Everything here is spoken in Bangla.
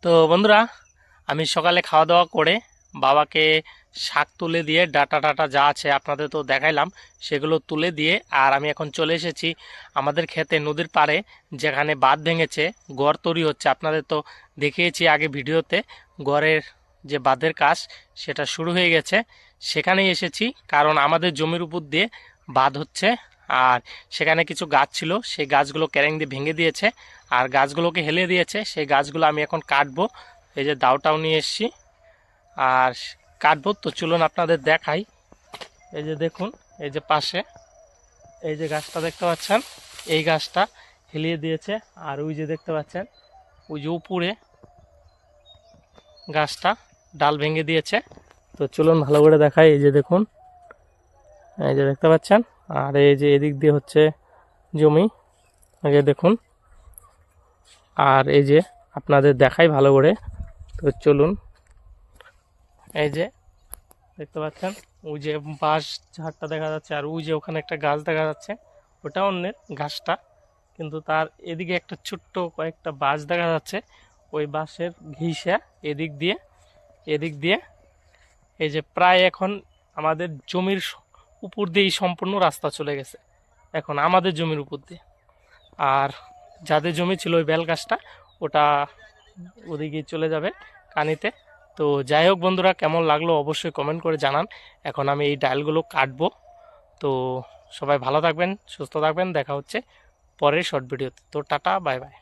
তো বন্ধুরা, আমি সকালে খাওয়া দাওয়া করে বাবাকে শাক তুলে দিয়ে ডাটা টাটা যা আছে আপনাদের তো দেখাইলাম, সেগুলো তুলে দিয়ে আর আমি এখন চলে এসেছি আমাদের ক্ষেতে নদীর পাড়ে, যেখানে বাঁধ ভেঙেছে, গড় তৈরি হচ্ছে। আপনাদের তো দেখিয়েছি আগে ভিডিওতে, গড়ের যে বাঁধের কাজ সেটা শুরু হয়ে গেছে। সেখানেই এসেছি কারণ আমাদের জমির উপর দিয়ে বাঁধ হচ্ছে। আর সেখানে কিছু গাছ ছিল, সেই গাছগুলো ক্যারেং দিয়ে ভেঙে দিয়েছে আর গাছগুলোকে হেলে দিয়েছে। সেই গাছগুলো আমি এখন কাটবো। এই যে দাওটাও নিয়ে এসেছি আর কাটবো। তো চলুন আপনাদের দেখাই। এই যে দেখুন, এই যে পাশে এই যে গাছটা দেখতে পাচ্ছেন, এই গাছটা হেলিয়ে দিয়েছে। আর ওই যে দেখতে পাচ্ছেন, ওই যে উপরে গাছটা ডাল ভেঙে দিয়েছে। তো চলুন ভালো করে দেখাই। এই যে দেখুন, এই যে দেখতে পাচ্ছেন। আর এই যে এদিক দিয়ে হচ্ছে জমি, এই যে দেখুন। আর এই যে আপনাদের দেখাই ভালো করে। তো চলুন, এই যে দেখতে পাচ্ছেন, ওই যে বাঁশ ঝাড়টা দেখা যাচ্ছে আর ওই যে ওখানে একটা গাছ দেখা যাচ্ছে, ওটা অন্যের গাছটা, কিন্তু তার এদিকে একটা ছোট্ট কয়েকটা বাঁশ দেখা যাচ্ছে। ওই বাঁশের ঘিসা এদিক দিয়ে এই যে প্রায় এখন আমাদের জমির উপর দিয়েই সম্পূর্ণ রাস্তা চলে গেছে এখন আমাদের জমির উপর দিয়ে। আর যাদের জমি ছিল ওই বেল গাছটা, ওটা ওদিকে চলে যাবে কানিতে। তো যাই হোক বন্ধুরা, কেমন লাগলো অবশ্যই কমেন্ট করে জানান। এখন আমি এই ডালগুলো কাটবো। তো সবাই ভালো থাকবেন, সুস্থ থাকবেন, দেখা হচ্ছে পরের শর্ট ভিডিওতে। তো টাটা, বাই বাই।